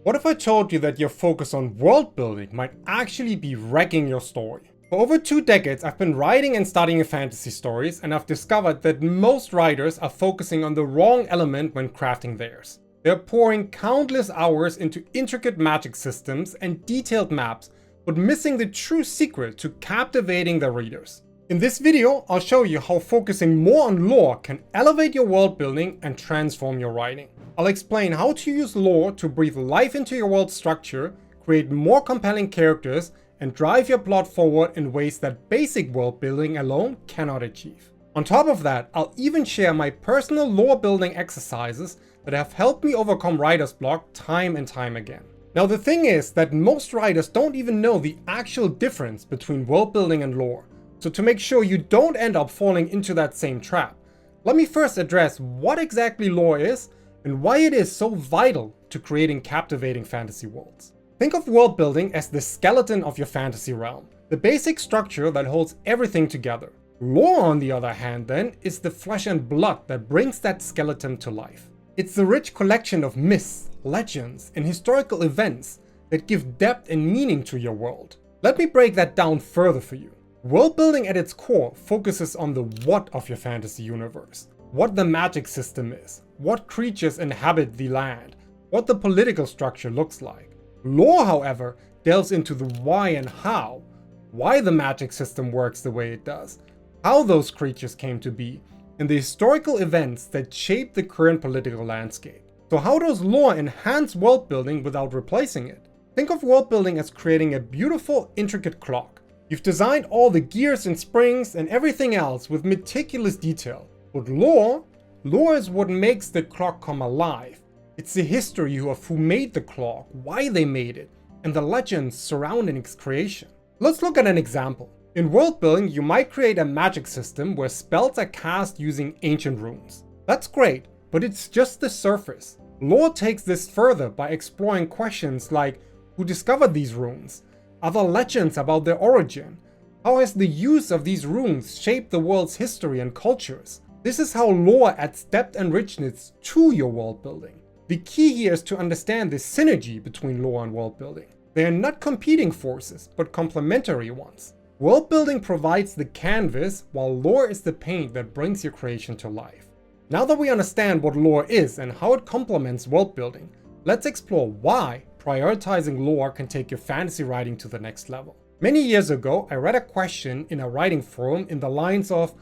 What if I told you that your focus on world building might actually be wrecking your story? For over 2 decades, I've been writing and studying fantasy stories, and I've discovered that most writers are focusing on the wrong element when crafting theirs. They're pouring countless hours into intricate magic systems and detailed maps, but missing the true secret to captivating their readers. In this video, I'll show you how focusing more on lore can elevate your world building and transform your writing. I'll explain how to use lore to breathe life into your world structure, create more compelling characters, and drive your plot forward in ways that basic world building alone cannot achieve. On top of that, I'll even share my personal lore building exercises that have helped me overcome writer's block time and time again. Now the thing is that most writers don't even know the actual difference between world building and lore. So to make sure you don't end up falling into that same trap, let me first address what exactly lore is and why it is so vital to creating captivating fantasy worlds. Think of world building as the skeleton of your fantasy realm, the basic structure that holds everything together. Lore, on the other hand, then, is the flesh and blood that brings that skeleton to life. It's the rich collection of myths, legends, and historical events that give depth and meaning to your world. Let me break that down further for you. World building at its core focuses on the what of your fantasy universe. What the magic system is, what creatures inhabit the land, what the political structure looks like. Lore, however, delves into the why and how. Why the magic system works the way it does, how those creatures came to be, and the historical events that shape the current political landscape. So how does lore enhance world building without replacing it? Think of world building as creating a beautiful, intricate clock. You've designed all the gears and springs and everything else with meticulous detail. But lore is what makes the clock come alive. It's the history of who made the clock, why they made it, and the legends surrounding its creation. Let's look at an example. In world building, you might create a magic system where spells are cast using ancient runes. That's great, but it's just the surface. Lore takes this further by exploring questions like who discovered these runes? Are there legends about their origin? How has the use of these runes shaped the world's history and cultures? This is how lore adds depth and richness to your world building. The key here is to understand the synergy between lore and world building. They are not competing forces, but complementary ones. World building provides the canvas, while lore is the paint that brings your creation to life. Now that we understand what lore is and how it complements world building, let's explore why prioritizing lore can take your fantasy writing to the next level. Many years ago, I read a question in a writing forum in the lines of,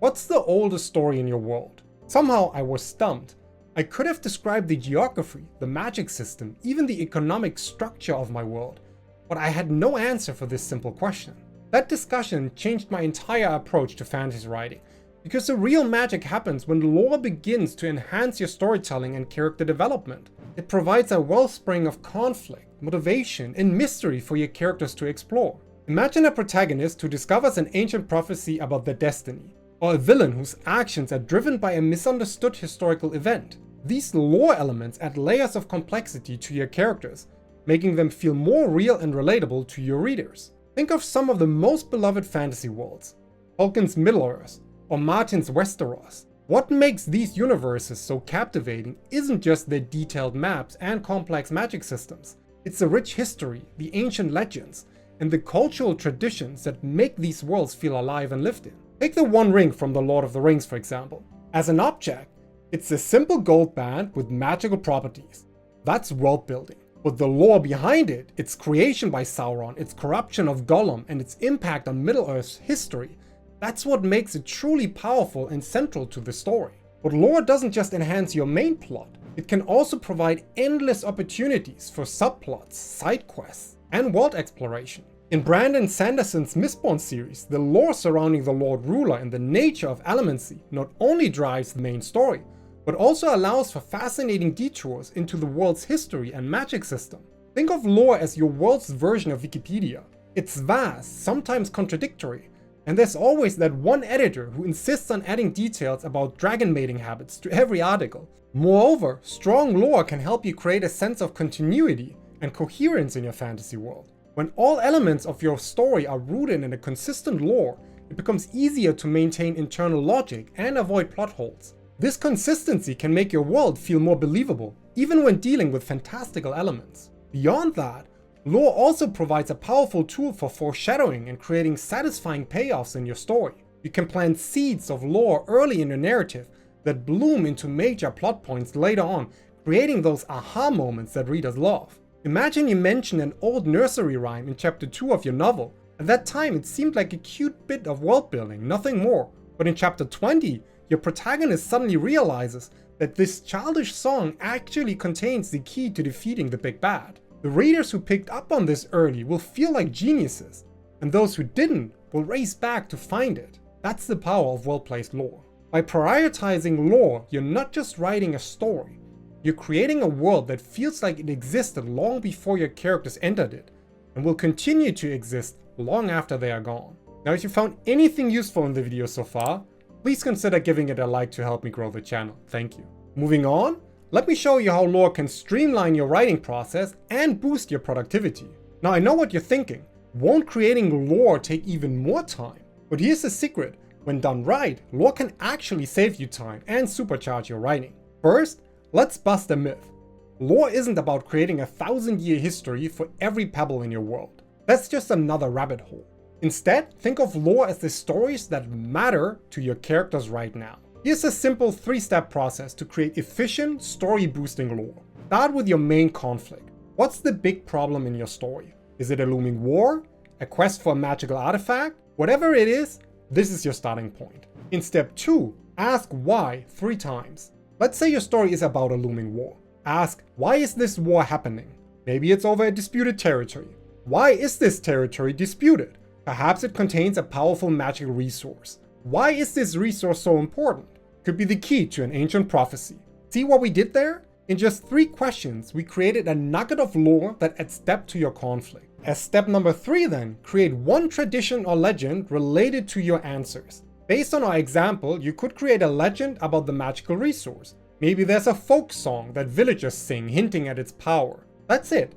"What's the oldest story in your world?" Somehow I was stumped. I could have described the geography, the magic system, even the economic structure of my world, but I had no answer for this simple question. That discussion changed my entire approach to fantasy writing, because the real magic happens when lore begins to enhance your storytelling and character development. It provides a wellspring of conflict, motivation, and mystery for your characters to explore. Imagine a protagonist who discovers an ancient prophecy about their destiny, or a villain whose actions are driven by a misunderstood historical event. These lore elements add layers of complexity to your characters, making them feel more real and relatable to your readers. Think of some of the most beloved fantasy worlds, Tolkien's Middle-earth, or Martin's Westeros. What makes these universes so captivating isn't just their detailed maps and complex magic systems. It's the rich history, the ancient legends, and the cultural traditions that make these worlds feel alive and lived in. Take the One Ring from The Lord of the Rings, for example. As an object, it's a simple gold band with magical properties. That's world building. But the lore behind it, its creation by Sauron, its corruption of Gollum, and its impact on Middle-earth's history, that's what makes it truly powerful and central to the story. But lore doesn't just enhance your main plot, it can also provide endless opportunities for subplots, side quests, and world exploration. In Brandon Sanderson's Mistborn series, the lore surrounding the Lord Ruler and the nature of Allomancy not only drives the main story, but also allows for fascinating detours into the world's history and magic system. Think of lore as your world's version of Wikipedia. It's vast, sometimes contradictory, and there's always that one editor who insists on adding details about dragon mating habits to every article. Moreover, strong lore can help you create a sense of continuity and coherence in your fantasy world. When all elements of your story are rooted in a consistent lore, it becomes easier to maintain internal logic and avoid plot holes. This consistency can make your world feel more believable, even when dealing with fantastical elements. Beyond that, lore also provides a powerful tool for foreshadowing and creating satisfying payoffs in your story. You can plant seeds of lore early in your narrative that bloom into major plot points later on, creating those aha moments that readers love. Imagine you mention an old nursery rhyme in chapter 2 of your novel. At that time it seemed like a cute bit of world building, nothing more. But in chapter 20, your protagonist suddenly realizes that this childish song actually contains the key to defeating the big bad. The readers who picked up on this early will feel like geniuses, and those who didn't will race back to find it. That's the power of well-placed lore. By prioritizing lore, you're not just writing a story, you're creating a world that feels like it existed long before your characters entered it, and will continue to exist long after they are gone. Now, if you found anything useful in the video so far, please consider giving it a like to help me grow the channel. Thank you. Moving on, let me show you how lore can streamline your writing process and boost your productivity. Now, I know what you're thinking. Won't creating lore take even more time? But here's the secret. When done right, lore can actually save you time and supercharge your writing. First, let's bust a myth. Lore isn't about creating a 1,000-year history for every pebble in your world. That's just another rabbit hole. Instead, think of lore as the stories that matter to your characters right now. Here's a simple 3-step process to create efficient, story-boosting lore. Start with your main conflict. What's the big problem in your story? Is it a looming war? A quest for a magical artifact? Whatever it is, this is your starting point. In step 2, ask why 3 times. Let's say your story is about a looming war. Ask, why is this war happening? Maybe it's over a disputed territory. Why is this territory disputed? Perhaps it contains a powerful magical resource. Why is this resource so important? Could be the key to an ancient prophecy. See what we did there? In just 3 questions, we created a nugget of lore that adds depth to your conflict. As step number 3 then, create one tradition or legend related to your answers. Based on our example, you could create a legend about the magical resource. Maybe there's a folk song that villagers sing hinting at its power. That's it.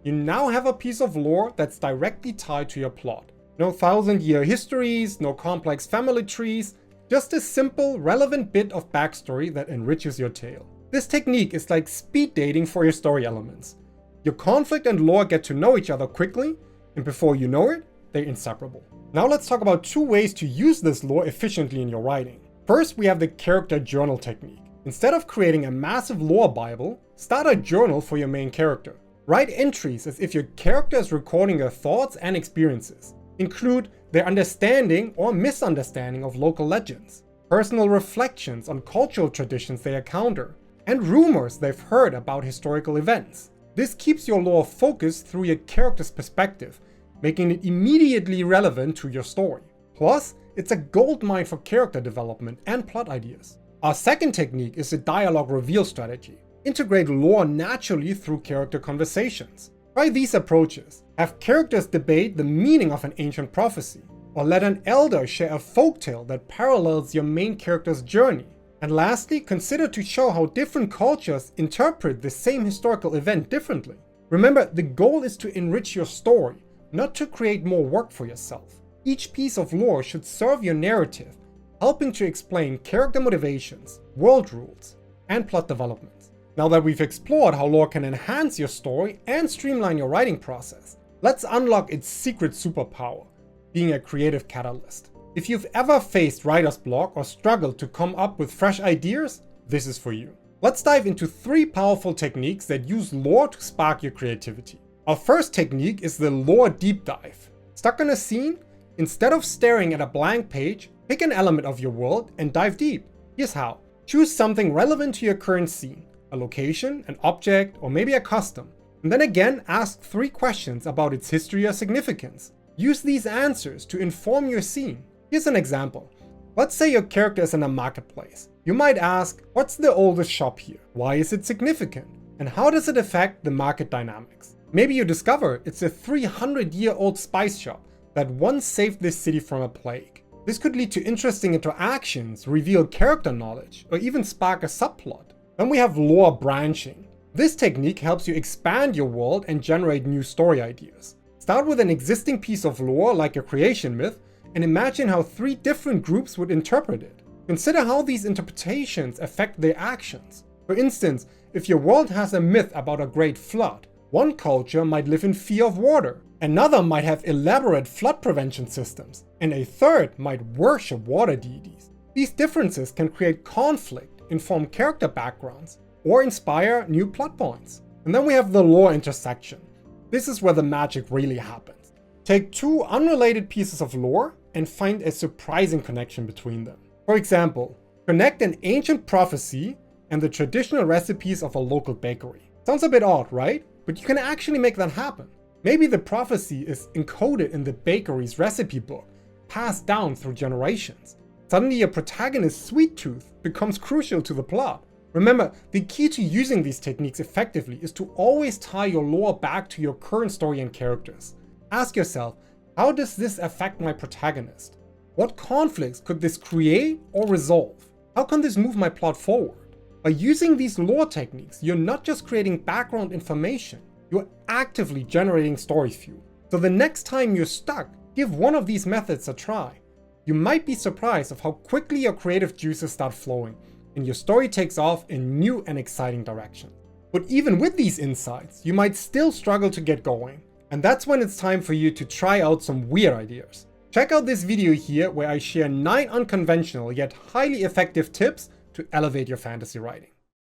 You now have a piece of lore that's directly tied to your plot. No 1,000-year histories, no complex family trees, just a simple, relevant bit of backstory that enriches your tale. This technique is like speed dating for your story elements. Your conflict and lore get to know each other quickly, and before you know it, they're inseparable. Now let's talk about 2 ways to use this lore efficiently in your writing. First, we have the character journal technique. Instead of creating a massive lore bible, start a journal for your main character. Write entries as if your character is recording their thoughts and experiences. Include their understanding or misunderstanding of local legends, personal reflections on cultural traditions they encounter, and rumors they've heard about historical events. This keeps your lore focused through your character's perspective, making it immediately relevant to your story. Plus, it's a goldmine for character development and plot ideas. Our second technique is the dialogue reveal strategy. Integrate lore naturally through character conversations. Try these approaches. Have characters debate the meaning of an ancient prophecy, or let an elder share a folktale that parallels your main character's journey. And lastly, consider to show how different cultures interpret the same historical event differently. Remember, the goal is to enrich your story, not to create more work for yourself. Each piece of lore should serve your narrative, helping to explain character motivations, world rules, and plot developments. Now that we've explored how lore can enhance your story and streamline your writing process, let's unlock its secret superpower, being a creative catalyst. If you've ever faced writer's block or struggled to come up with fresh ideas, this is for you. Let's dive into 3 powerful techniques that use lore to spark your creativity. Our first technique is the lore deep dive. Stuck on a scene? Instead of staring at a blank page, pick an element of your world and dive deep. Here's how. Choose something relevant to your current scene, a location, an object, or maybe a custom. And then again, ask 3 questions about its history or significance. Use these answers to inform your scene. Here's an example. Let's say your character is in a marketplace. You might ask, what's the oldest shop here? Why is it significant? And how does it affect the market dynamics? Maybe you discover it's a 300-year-old spice shop that once saved this city from a plague. This could lead to interesting interactions, reveal character knowledge, or even spark a subplot. Then we have lore branching. This technique helps you expand your world and generate new story ideas. Start with an existing piece of lore like a creation myth, and imagine how 3 different groups would interpret it. Consider how these interpretations affect their actions. For instance, if your world has a myth about a great flood, one culture might live in fear of water, another might have elaborate flood prevention systems, and a third might worship water deities. These differences can create conflict, inform character backgrounds, or inspire new plot points. And then we have the lore intersection. This is where the magic really happens. Take two unrelated pieces of lore and find a surprising connection between them. For example, connect an ancient prophecy and the traditional recipes of a local bakery. Sounds a bit odd, right? But you can actually make that happen. Maybe the prophecy is encoded in the bakery's recipe book, passed down through generations. Suddenly your protagonist's sweet tooth becomes crucial to the plot. Remember, the key to using these techniques effectively is to always tie your lore back to your current story and characters. Ask yourself, how does this affect my protagonist? What conflicts could this create or resolve? How can this move my plot forward? By using these lore techniques, you're not just creating background information, you're actively generating story fuel. So the next time you're stuck, give one of these methods a try. You might be surprised of how quickly your creative juices start flowing, and your story takes off in new and exciting directions. But even with these insights, you might still struggle to get going. And that's when it's time for you to try out some weird ideas. Check out this video here where I share 9 unconventional yet highly effective tips to elevate your fantasy writing.